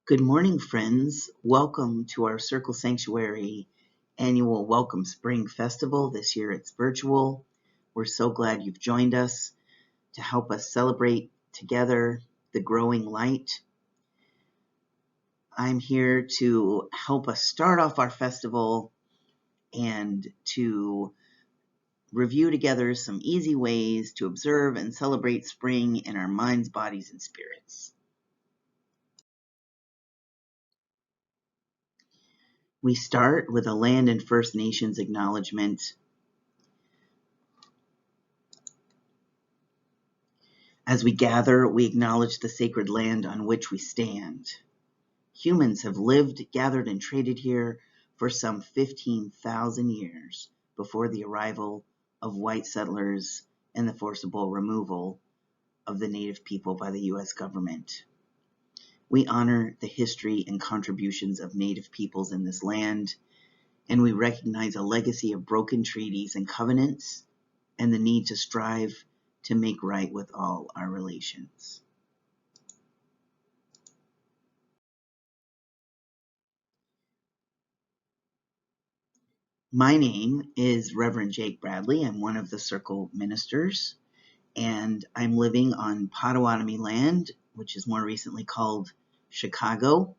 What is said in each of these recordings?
Good morning, friends. Welcome to our Circle Sanctuary annual Welcome Spring Festival. This year it's virtual. We're so glad you've joined us to help us celebrate together the growing light. I'm here to help us start off our festival and to review together some easy ways to observe and celebrate spring in our minds, bodies, and spirits. We start with a Land and First Nations acknowledgement. As we gather, we acknowledge the sacred land on which we stand. Humans have lived, gathered, and traded here for some 15,000 years before the arrival of white settlers and the forcible removal of the native people by the U.S. government. We honor the history and contributions of native peoples in this land, and we recognize a legacy of broken treaties and covenants and the need to strive to make right with all our relations. My name is Reverend Jake Bradley. I'm one of the Circle ministers, and I'm living on Potawatomi land, which is more recently called Chicago.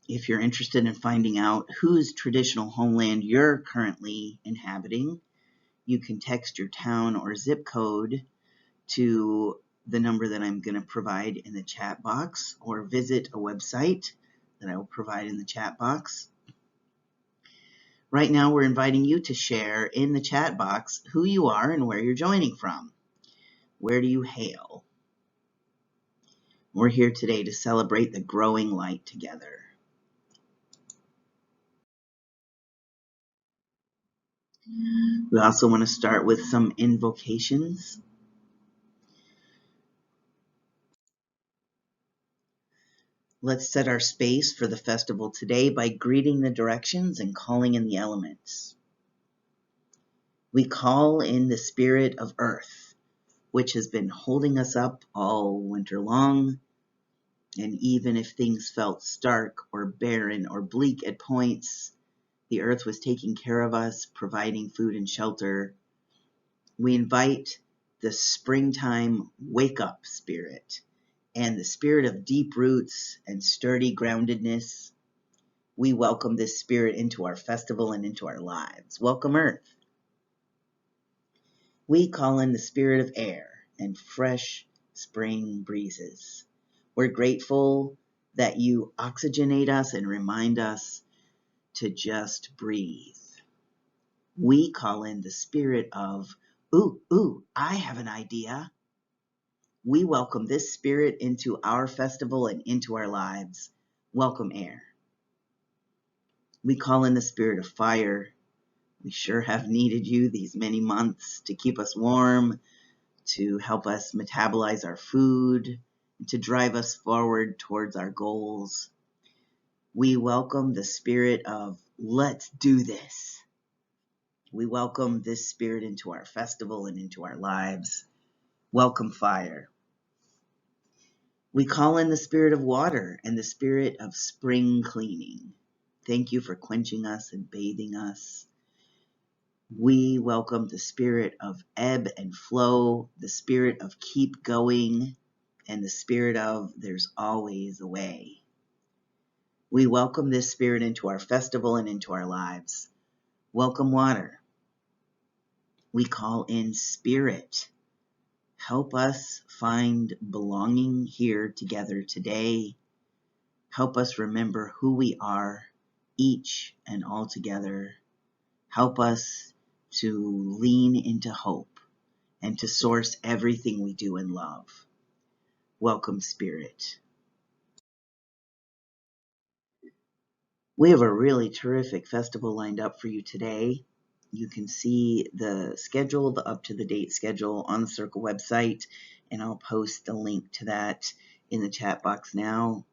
If you're interested in finding out whose traditional homeland you're currently inhabiting, you can text your town or zip code to the number that I'm going to provide in the chat box, or visit a website that I will provide in the chat box. Right now, we're inviting you to share in the chat box who you are and where you're joining from. Where do you hail? We're here today to celebrate the growing light together. We also want to start with some invocations. Let's set our space for the festival today by greeting the directions and calling in the elements. We call in the spirit of earth, which has been holding us up all winter long. And even if things felt stark or barren or bleak at points, the earth was taking care of us, providing food and shelter. We invite the springtime wake-up spirit and the spirit of deep roots and sturdy groundedness. We welcome this spirit into our festival and into our lives. Welcome, Earth. We call in the spirit of air and fresh spring breezes. We're grateful that you oxygenate us and remind us to just breathe. We call in the spirit of, I have an idea. We welcome this spirit into our festival and into our lives. Welcome, air. We call in the spirit of fire. We sure have needed you these many months to keep us warm, to help us metabolize our food, to drive us forward towards our goals. We welcome the spirit of, let's do this. We welcome this spirit into our festival and into our lives. Welcome, fire. We call in the spirit of water and the spirit of spring cleaning. Thank you for quenching us and bathing us. We welcome the spirit of ebb and flow, the spirit of keep going, and the spirit of there's always a way. We welcome this spirit into our festival and into our lives. Welcome, water. We call in spirit. Help us find belonging here together today. Help us remember who we are, each and all together. Help us to lean into hope and to source everything we do in love. Welcome, Spirit. We have a really terrific festival lined up for you today. You can see the schedule, the up-to-the-date schedule on the Circle website, and I'll post the link to that in the chat box now.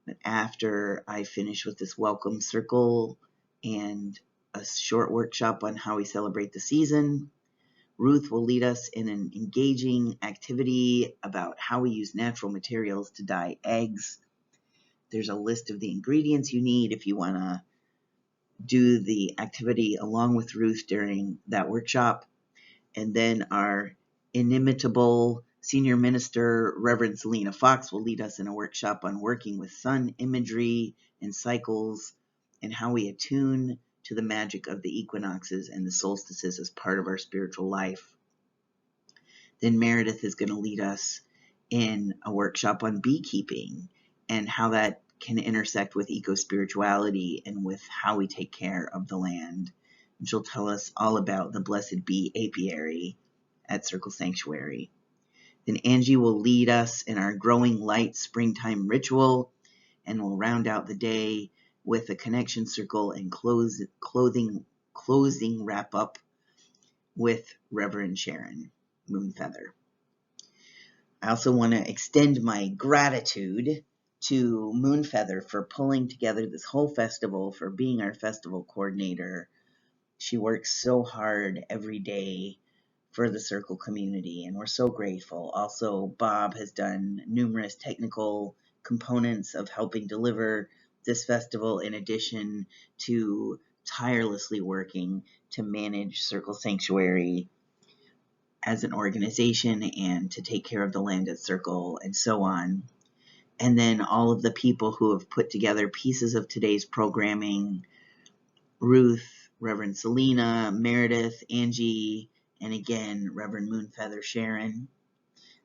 But after I finish with this welcome circle and a short workshop on how we celebrate the season, Ruth will lead us in an engaging activity about how we use natural materials to dye eggs. There's a list of the ingredients you need if you want to do the activity along with Ruth during that workshop. And then our inimitable senior minister, Reverend Selena Fox, will lead us in a workshop on working with sun imagery and cycles and how we attune to the magic of the equinoxes and the solstices as part of our spiritual life. Then Meredith is going to lead us in a workshop on beekeeping and how that can intersect with eco-spirituality and with how we take care of the land. And she'll tell us all about the Blessed Bee Apiary at Circle Sanctuary. Then Angie will lead us in our Growing Light springtime ritual, and we'll round out the day with a connection circle and closing wrap up with Reverend Sharon Moonfeather. I also want to extend my gratitude to Moonfeather for pulling together this whole festival, for being our festival coordinator. She works so hard every day for the Circle community, and we're so grateful. Also, Bob has done numerous technical components of helping deliver this festival, in addition to tirelessly working to manage Circle Sanctuary as an organization and to take care of the land at Circle and so on. And then all of the people who have put together pieces of today's programming: Ruth, Reverend Selena, Meredith, Angie, and again, Reverend Moonfeather Sharon.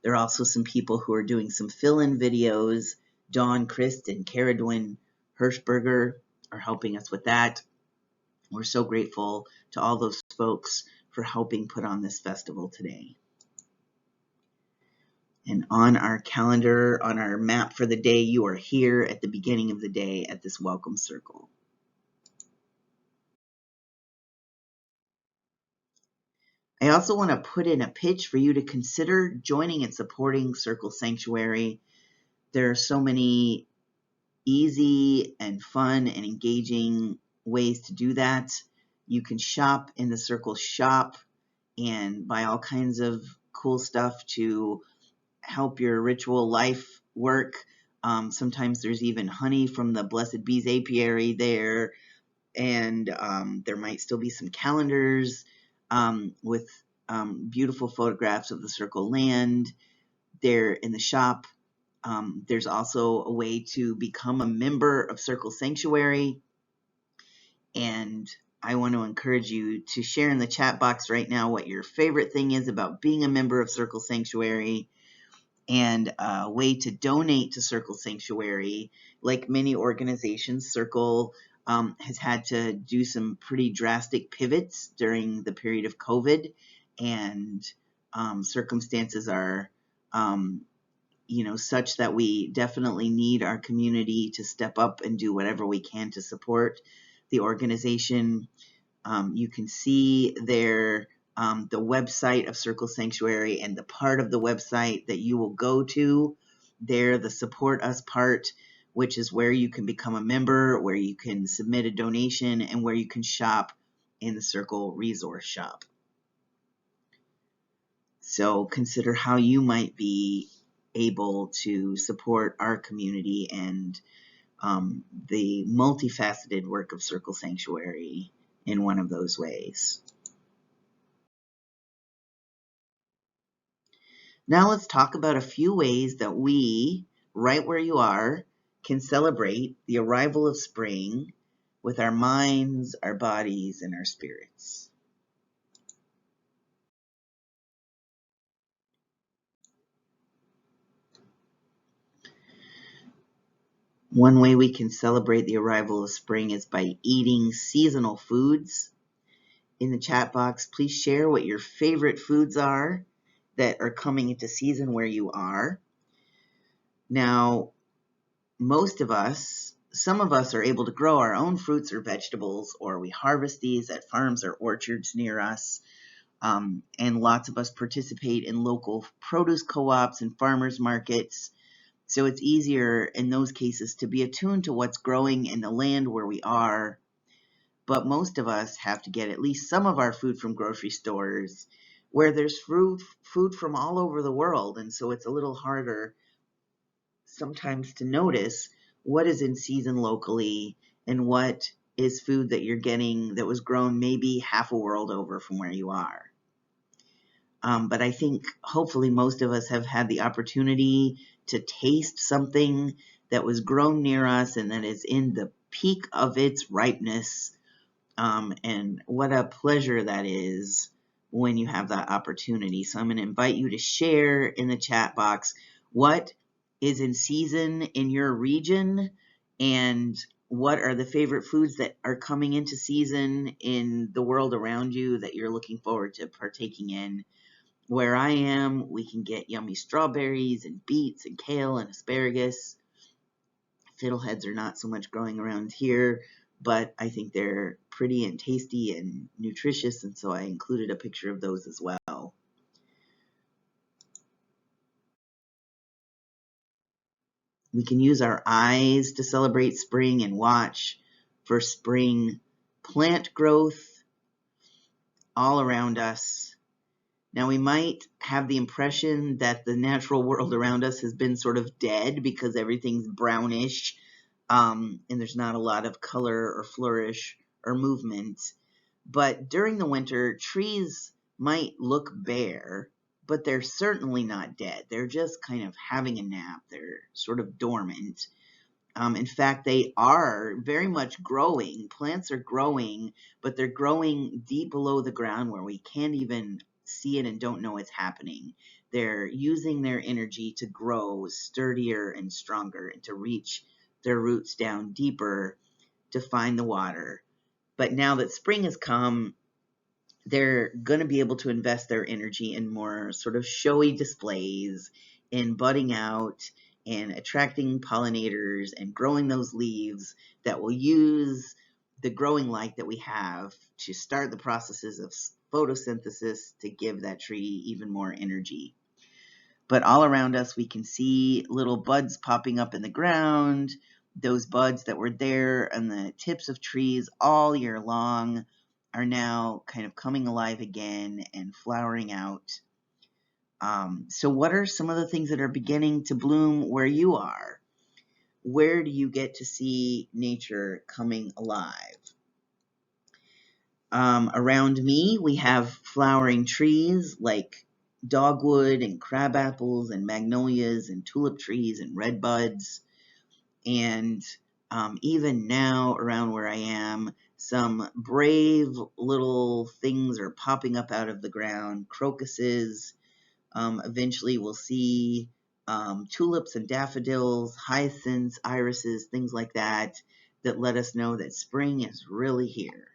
There are also some people who are doing some fill-in videos. Dawn Christ and Caradwin Hirschberger are helping us with that. We're so grateful to all those folks for helping put on this festival today. And on our calendar, on our map for the day, you are here at the beginning of the day at this welcome circle. I also want to put in a pitch for you to consider joining and supporting Circle Sanctuary. There are so many easy and fun and engaging ways to do that. You can shop in the Circle shop and buy all kinds of cool stuff to help your ritual life work. Sometimes there's even honey from the Blessed Bees Apiary there, and there might still be some calendars with beautiful photographs of the Circle land there in the shop. There's also a way to become a member of Circle Sanctuary, and I want to encourage you to share in the chat box right now what your favorite thing is about being a member of Circle Sanctuary, and a way to donate to Circle Sanctuary. Like many organizations, Circle has had to do some pretty drastic pivots during the period of COVID, and circumstances are such that we definitely need our community to step up and do whatever we can to support the organization. You can see there the website of Circle Sanctuary, and the part of the website that you will go to there, the Support Us part, which is where you can become a member, where you can submit a donation, and where you can shop in the Circle Resource Shop. So consider how you might be able to support our community and the multifaceted work of Circle Sanctuary in one of those ways. Now let's talk about a few ways that we, right where you are, can celebrate the arrival of spring with our minds, our bodies, and our spirits. One way we can celebrate the arrival of spring is by eating seasonal foods. In the chat box, please share what your favorite foods are that are coming into season where you are. Now, some of us are able to grow our own fruits or vegetables, or we harvest these at farms or orchards near us. And lots of us participate in local produce co-ops and farmers markets. So it's easier in those cases to be attuned to what's growing in the land where we are. But most of us have to get at least some of our food from grocery stores. where there's food from all over the world. And so it's a little harder sometimes to notice what is in season locally and what is food that you're getting that was grown maybe half a world over from where you are. But I think hopefully most of us have had the opportunity to taste something that was grown near us and that is in the peak of its ripeness. And what a pleasure that is when you have that opportunity. So I'm going to invite you to share in the chat box what is in season in your region and what are the favorite foods that are coming into season in the world around you that you're looking forward to partaking in. Where I am, we can get yummy strawberries and beets and kale and asparagus. Fiddleheads are not so much growing around here, but I think they're pretty and tasty and nutritious, and so I included a picture of those as well. We can use our eyes to celebrate spring and watch for spring plant growth all around us. Now, we might have the impression that the natural world around us has been sort of dead because everything's brownish, and there's not a lot of color or flourish or movement. But during the winter, trees might look bare, but they're certainly not dead. They're just kind of having a nap. They're sort of dormant. In fact, they are very much growing. Plants are growing, but they're growing deep below the ground where we can't even see it and don't know it's happening. They're using their energy to grow sturdier and stronger and to reach their roots down deeper to find the water. But now that spring has come, they're going to be able to invest their energy in more sort of showy displays, in budding out and attracting pollinators and growing those leaves that will use the growing light that we have to start the processes of photosynthesis to give that tree even more energy. But all around us, we can see little buds popping up in the ground, those buds that were there on the tips of trees all year long are now kind of coming alive again and flowering out. So what are some of the things that are beginning to bloom where you are? Where do you get to see nature coming alive? Around me, we have flowering trees like dogwood and crabapples and magnolias and tulip trees and red buds. And even now around where I am, some brave little things are popping up out of the ground. Crocuses, eventually we'll see tulips and daffodils, hyacinths, irises, things like that, that let us know that spring is really here.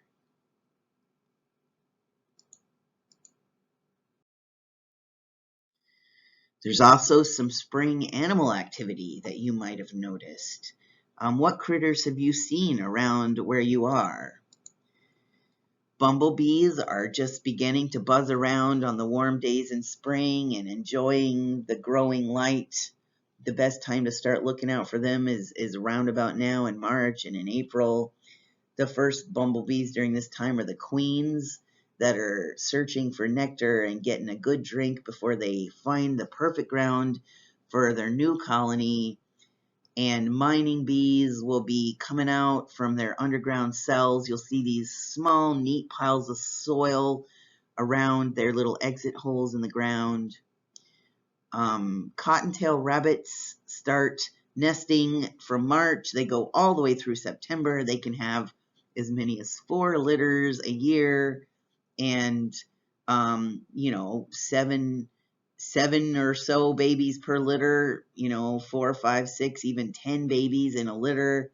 There's also some spring animal activity that you might have noticed. What critters have you seen around where you are? Bumblebees are just beginning to buzz around on the warm days in spring and enjoying the growing light. The best time to start looking out for them is around about now in March and in April. The first bumblebees during this time are the queens that are searching for nectar and getting a good drink before they find the perfect ground for their new colony. And mining bees will be coming out from their underground cells. You'll see these small, neat piles of soil around their little exit holes in the ground. Cottontail rabbits start nesting from March. They go all the way through September. They can have as many as 4 litters a year, and seven or so babies per litter. 4, 5, 6, even 10 babies in a litter.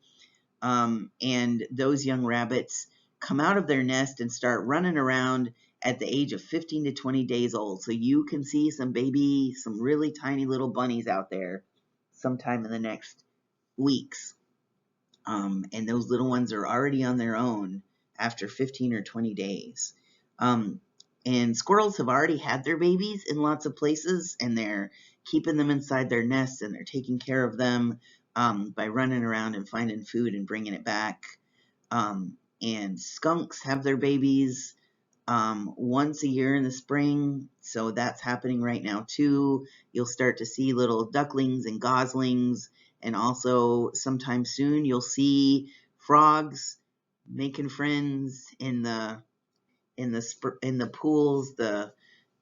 And those young rabbits come out of their nest and start running around at the age of 15 to 20 days old. So you can see some really tiny little bunnies out there sometime in the next weeks. And those little ones are already on their own after 15 or 20 days. And squirrels have already had their babies in lots of places, and they're keeping them inside their nests, and they're taking care of them by running around and finding food and bringing it back. And skunks have their babies once a year in the spring, so that's happening right now too. You'll start to see little ducklings and goslings, and also sometime soon you'll see frogs making friends in the pools, the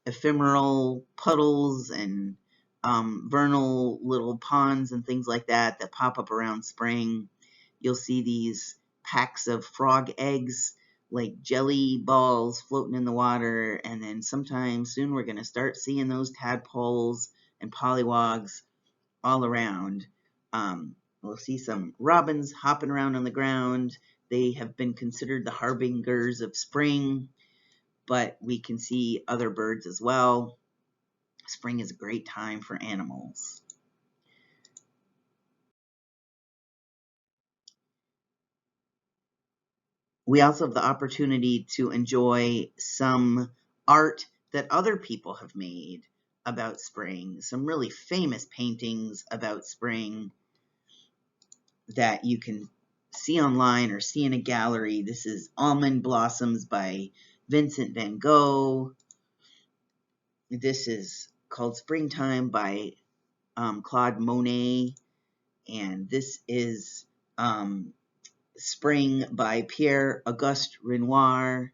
ephemeral puddles and vernal little ponds and things like that that pop up around spring. You'll see these packs of frog eggs like jelly balls floating in the water, and then sometime soon we're going to start seeing those tadpoles and pollywogs all around. We'll see some robins hopping around on the ground. They have been considered the harbingers of spring, but we can see other birds as well. Spring is a great time for animals. We also have the opportunity to enjoy some art that other people have made about spring, some really famous paintings about spring that you can see online or see in a gallery. This is Almond Blossoms by Vincent van Gogh. This is called Springtime by Claude Monet. And this is Spring by Pierre Auguste Renoir.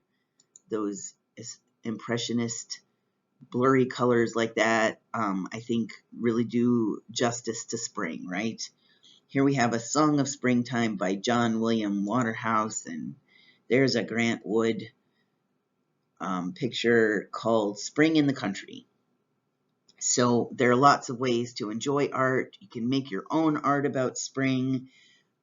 Those impressionist blurry colors like that, I think really do justice to spring, right? Here we have A Song of Springtime by John William Waterhouse, and there's a Grant Wood picture called Spring in the Country. So there are lots of ways to enjoy art. You can make your own art about spring.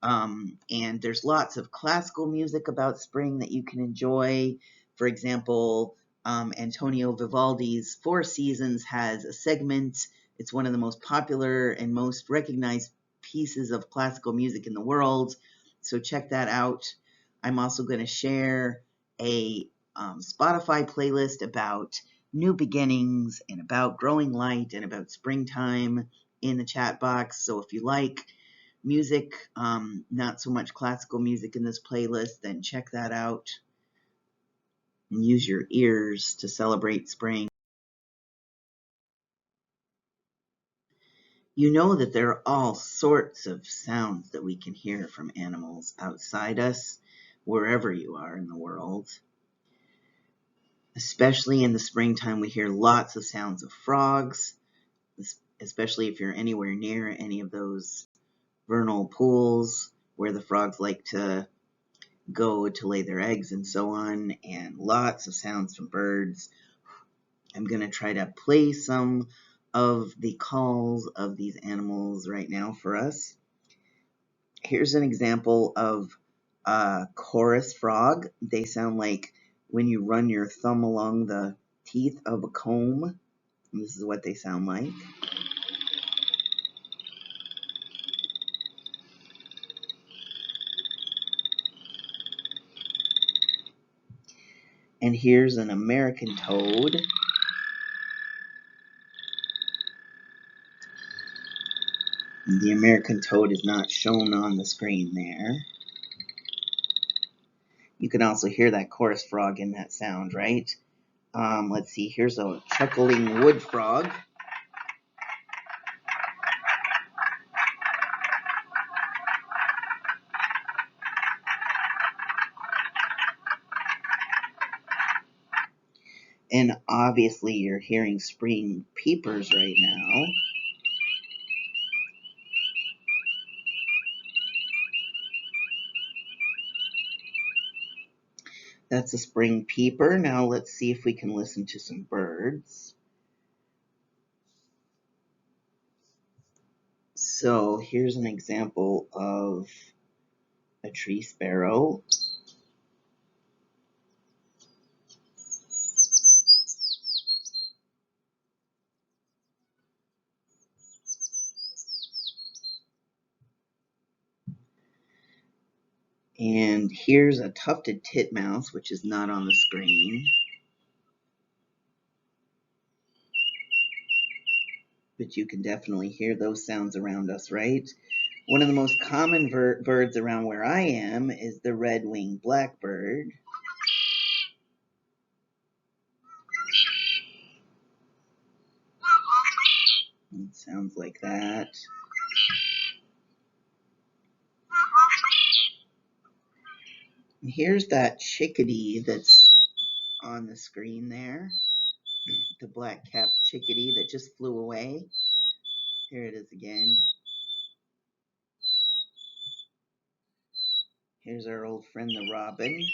And there's lots of classical music about spring that you can enjoy. For example, Antonio Vivaldi's Four Seasons has a segment. It's one of the most popular and most recognized pieces of classical music in the world. So check that out. I'm also going to share a Spotify playlist about new beginnings and about growing light and about springtime in the chat box. So if you like music, not so much classical music in this playlist, then check that out and use your ears to celebrate spring. You know that there are all sorts of sounds that we can hear from animals outside us, wherever you are in the world. Especially in the springtime, we hear lots of sounds of frogs, especially if you're anywhere near any of those vernal pools where the frogs like to go to lay their eggs and so on, and lots of sounds from birds. I'm going to try to play some of the calls of these animals right now for us. Here's an example of a chorus frog. They sound like when you run your thumb along the teeth of a comb. And this is what they sound like. And here's an American toad. The American toad is not shown on the screen there. You can also hear that chorus frog in that sound, right? Let's see, here's a chuckling wood frog. And obviously you're hearing spring peepers right now. That's a spring peeper. Now let's see if we can listen to some birds. So here's an example of a tree sparrow. And here's a tufted titmouse, which is not on the screen. But you can definitely hear those sounds around us, right? One of the most common birds around where I am is the red-winged blackbird. Sounds like that. And here's that chickadee that's on the screen there. The black-capped chickadee that just flew away. Here it is again. Here's our old friend the robin.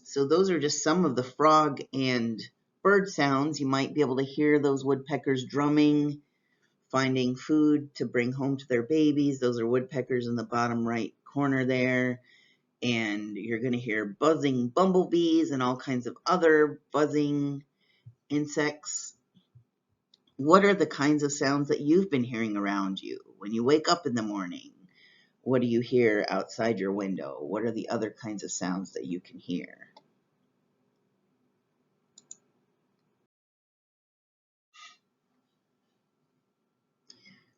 So those are just some of the frog and bird sounds. You might be able to hear those woodpeckers drumming, finding food to bring home to their babies. Those are woodpeckers in the bottom right corner there. And you're going to hear buzzing bumblebees and all kinds of other buzzing insects. What are the kinds of sounds that you've been hearing around you? When you wake up in the morning, what do you hear outside your window? What are the other kinds of sounds that you can hear?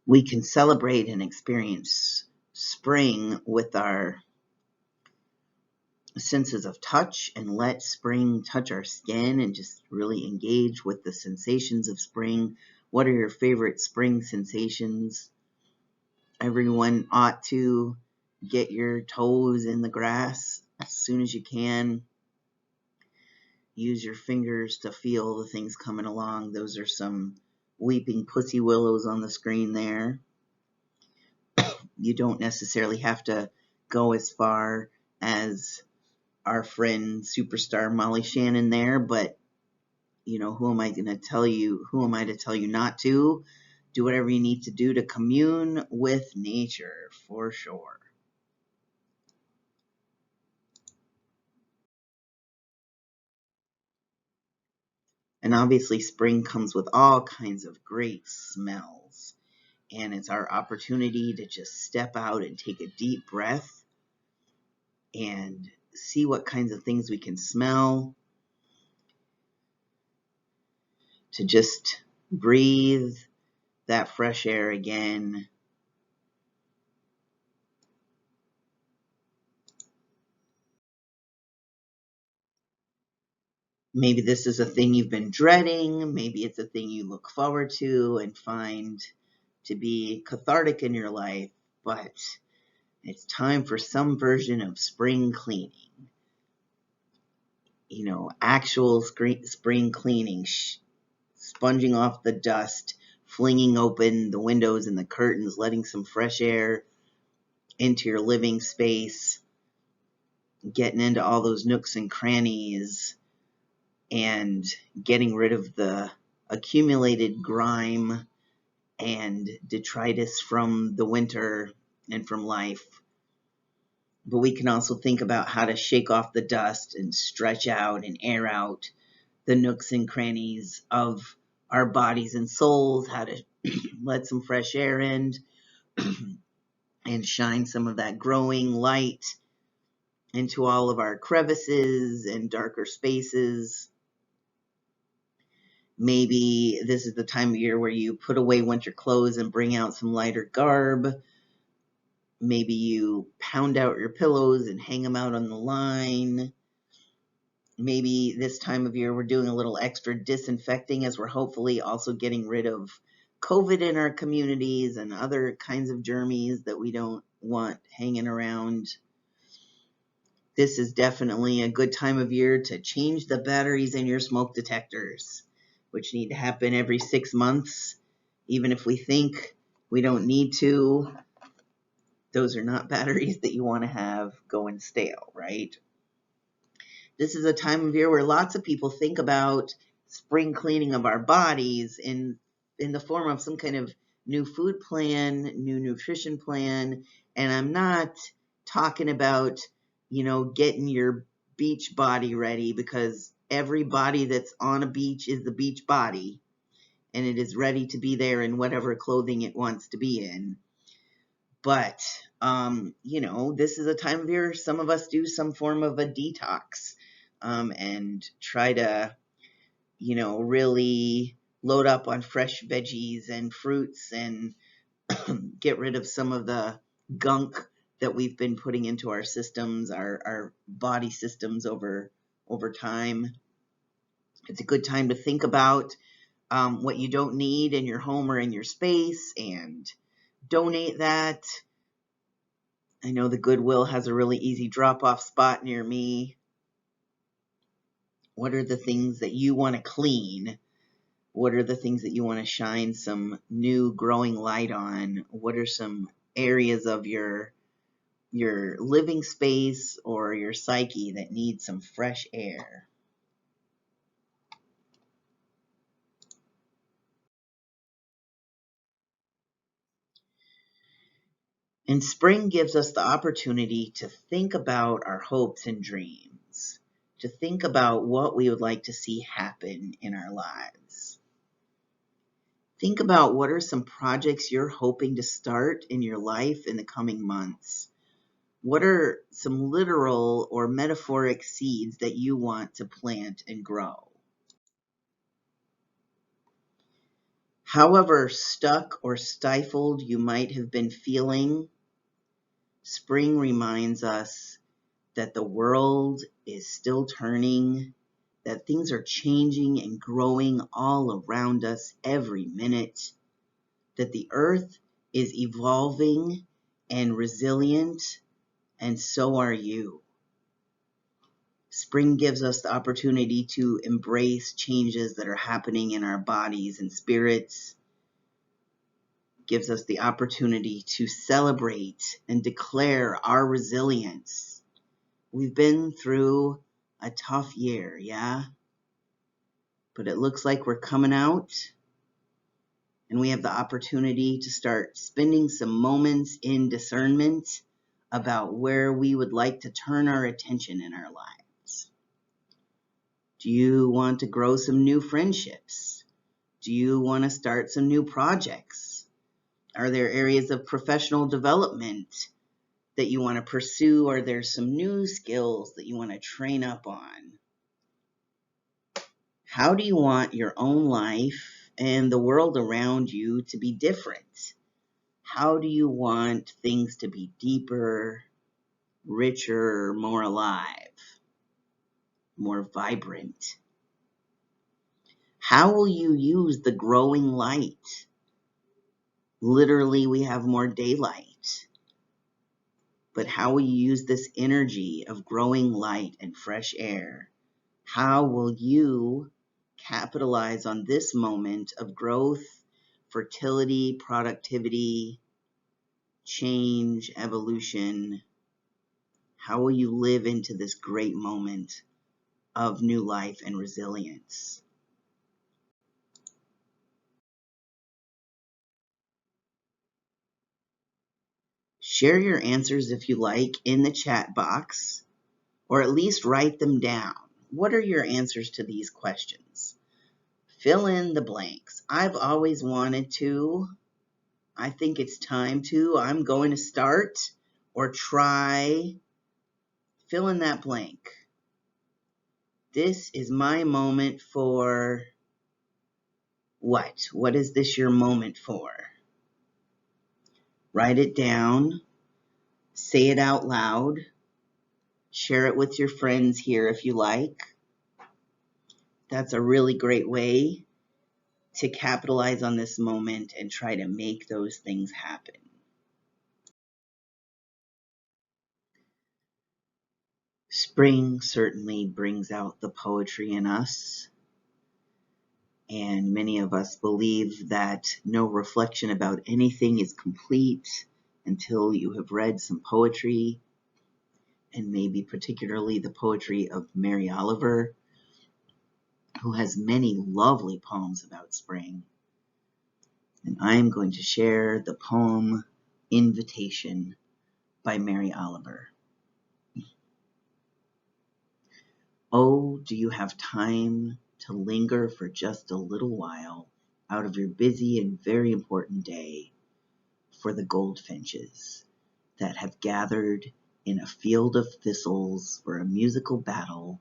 We can celebrate and experience spring with our senses of touch and let spring touch our skin and just really engage with the sensations of spring. What are your favorite spring sensations? Everyone ought to get your toes in the grass as soon as you can. Use your fingers to feel the things coming along. Those are some weeping pussy willows on the screen there. You don't necessarily have to go as far as our friend superstar Molly Shannon there, but you know, who am I to tell you not to? Do whatever you need to do to commune with nature, for sure. And obviously spring comes with all kinds of great smells. And it's our opportunity to just step out and take a deep breath and see what kinds of things we can smell, to just breathe that fresh air again. Maybe this is a thing you've been dreading. Maybe it's a thing you look forward to and find to be cathartic in your life, but it's time for some version of spring cleaning. You know, actual spring cleaning, sponging off the dust, flinging open the windows and the curtains, letting some fresh air into your living space, getting into all those nooks and crannies, and getting rid of the accumulated grime and detritus from the winter and from life. But we can also think about how to shake off the dust and stretch out and air out the nooks and crannies of our bodies and souls, how to let some fresh air in and shine some of that growing light into all of our crevices and darker spaces. Maybe this is the time of year where you put away winter clothes and bring out some lighter garb. Maybe you pound out your pillows and hang them out on the line. Maybe this time of year we're doing a little extra disinfecting as we're hopefully also getting rid of COVID in our communities and other kinds of germies that we don't want hanging around. This is definitely a good time of year to change the batteries in your smoke detectors, which need to happen every 6 months. Even if we think we don't need to, those are not batteries that you want to have going stale, right? This is a time of year where lots of people think about spring cleaning of our bodies in the form of some kind of new food plan, new nutrition plan. And I'm not talking about, getting your beach body ready, because every body that's on a beach is the beach body, and it is ready to be there in whatever clothing it wants to be in. But, this is a time of year some of us do some form of a detox, and try to, really load up on fresh veggies and fruits and get rid of some of the gunk that we've been putting into our systems, our body systems over time. It's a good time to think about what you don't need in your home or in your space and donate that. I know the Goodwill has a really easy drop-off spot near me. What are the things that you want to clean? What are the things that you want to shine some new growing light on? What are some areas of your living space or your psyche that need some fresh air? And spring gives us the opportunity to think about our hopes and dreams, to think about what we would like to see happen in our lives. Think about what are some projects you're hoping to start in your life in the coming months. What are some literal or metaphoric seeds that you want to plant and grow? However stuck or stifled you might have been feeling, spring reminds us that the world is still turning, that things are changing and growing all around us every minute, that the earth is evolving and resilient, and so are you. Spring gives us the opportunity to embrace changes that are happening in our bodies and spirits, gives us the opportunity to celebrate and declare our resilience. We've been through a tough year, yeah? But it looks like we're coming out, and we have the opportunity to start spending some moments in discernment about where we would like to turn our attention in our lives. Do you want to grow some new friendships? Do you want to start some new projects? Are there areas of professional development that you want to pursue? Are there some new skills that you want to train up on? How do you want your own life and the world around you to be different? How do you want things to be deeper, richer, more alive, more vibrant? How will you use the growing light? Literally, we have more daylight. But how will you use this energy of growing light and fresh air? How will you capitalize on this moment of growth, fertility, productivity, change, evolution? How will you live into this great moment of new life and resilience? Share your answers if you like in the chat box, or at least write them down. What are your answers to these questions? Fill in the blanks. I've always wanted to. I think it's time to. I'm going to start or try. Fill in that blank. This is my moment for what? What is this your moment for? Write it down. Say it out loud. Share it with your friends here if you like. That's a really great way to capitalize on this moment and try to make those things happen. Spring certainly brings out the poetry in us, and many of us believe that no reflection about anything is complete until you have read some poetry, and maybe particularly the poetry of Mary Oliver, who has many lovely poems about spring. And I am going to share the poem Invitation by Mary Oliver. Oh, do you have time to linger for just a little while out of your busy and very important day for the goldfinches that have gathered in a field of thistles for a musical battle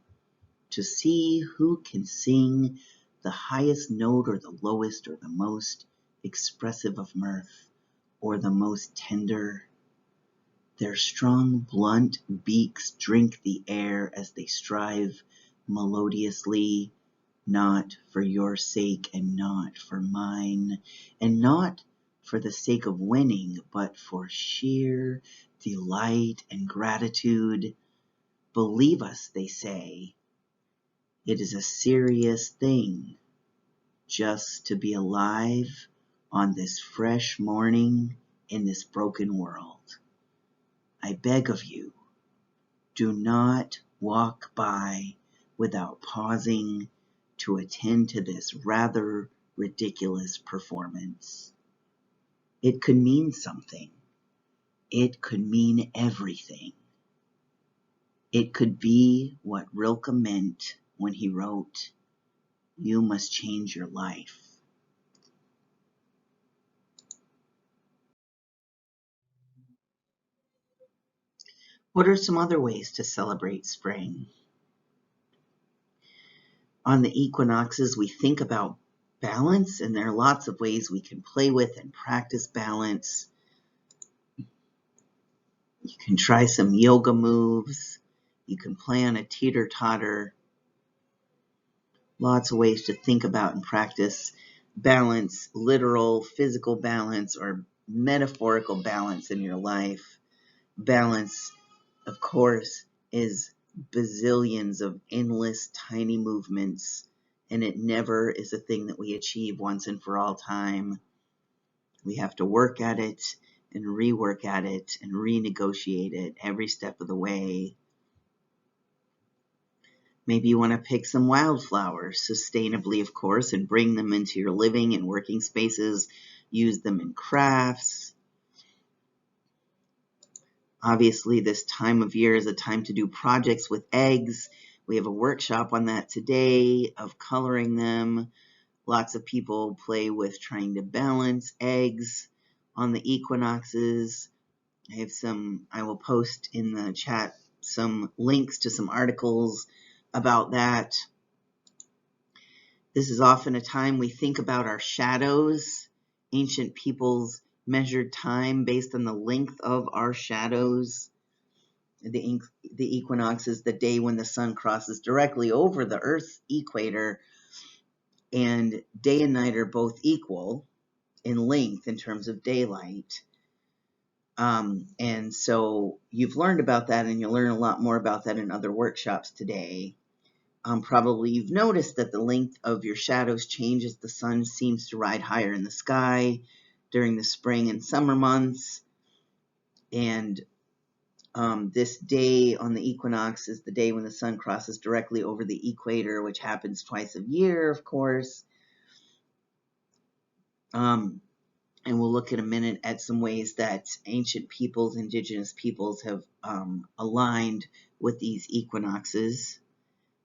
to see who can sing the highest note or the lowest or the most expressive of mirth or the most tender. Their strong, blunt beaks drink the air as they strive melodiously, not for your sake and not for mine, and not for the sake of winning, but for sheer delight and gratitude. Believe us, they say. It is a serious thing just to be alive on this fresh morning in this broken world. I beg of you, do not walk by without pausing to attend to this rather ridiculous performance. It could mean something. It could mean everything. It could be what Rilke meant when he wrote, "You must change your life." What are some other ways to celebrate spring? On the equinoxes, we think about balance, and there are lots of ways we can play with and practice balance. You can try some yoga moves. You can play on a teeter-totter. Lots of ways to think about and practice balance, literal, physical balance, or metaphorical balance in your life. Balance, of course, is bazillions of endless tiny movements, and it never is a thing that we achieve once and for all time. We have to work at it and rework at it and renegotiate it every step of the way. Maybe you want to pick some wildflowers, sustainably, of course, and bring them into your living and working spaces. Use them in crafts. Obviously, this time of year is a time to do projects with eggs. We have a workshop on that today of coloring them. Lots of people play with trying to balance eggs on the equinoxes. I will post in the chat some links to some articles about that. This is often a time we think about our shadows. Ancient peoples measured time based on the length of our shadows. The equinox is the day when the sun crosses directly over the Earth's equator, and day and night are both equal in length in terms of daylight. And so you've learned about that, and you'll learn a lot more about that in other workshops today. Probably you've noticed that the length of your shadows change as the sun seems to ride higher in the sky during the spring and summer months. And this day on the equinox is the day when the sun crosses directly over the equator, which happens twice a year, of course. And we'll look in a minute at some ways that ancient peoples, indigenous peoples, have aligned with these equinoxes.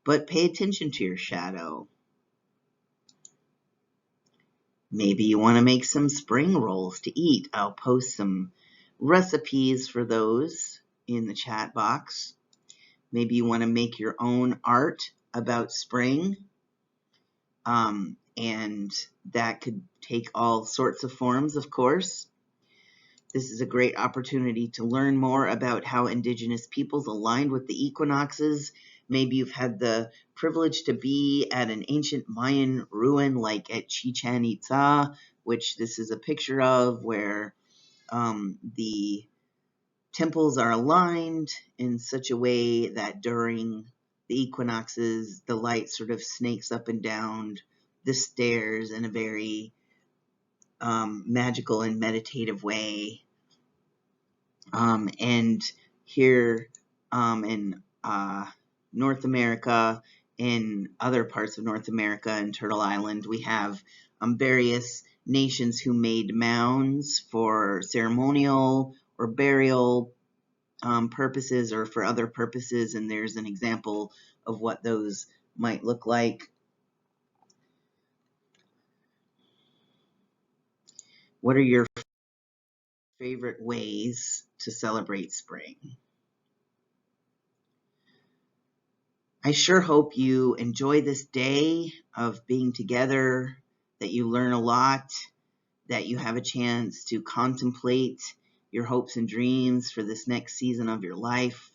But pay attention to your shadow. Maybe you want to make some spring rolls to eat. I'll post some recipes for those in the chat box. Maybe you want to make your own art about spring. And that could take all sorts of forms, of course. This is a great opportunity to learn more about how indigenous peoples aligned with the equinoxes. Maybe you've had the privilege to be at an ancient Mayan ruin like at Chichen Itza, which this is a picture of, where the temples are aligned in such a way that during the equinoxes, the light sort of snakes up and down the stairs in a very magical and meditative way. And here in North America, in other parts of North America and Turtle Island, we have various nations who made mounds for ceremonial or burial purposes or for other purposes, and there's an example of what those might look like. What are your favorite ways to celebrate spring? I sure hope you enjoy this day of being together, that you learn a lot, that you have a chance to contemplate your hopes and dreams for this next season of your life.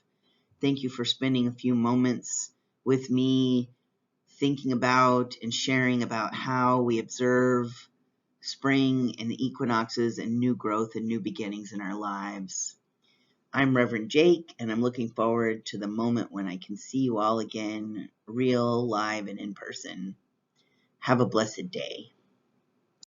Thank you for spending a few moments with me, thinking about and sharing about how we observe spring and the equinoxes and new growth and new beginnings in our lives. I'm Reverend Jake, and I'm looking forward to the moment when I can see you all again, real, live, and in person. Have a blessed day.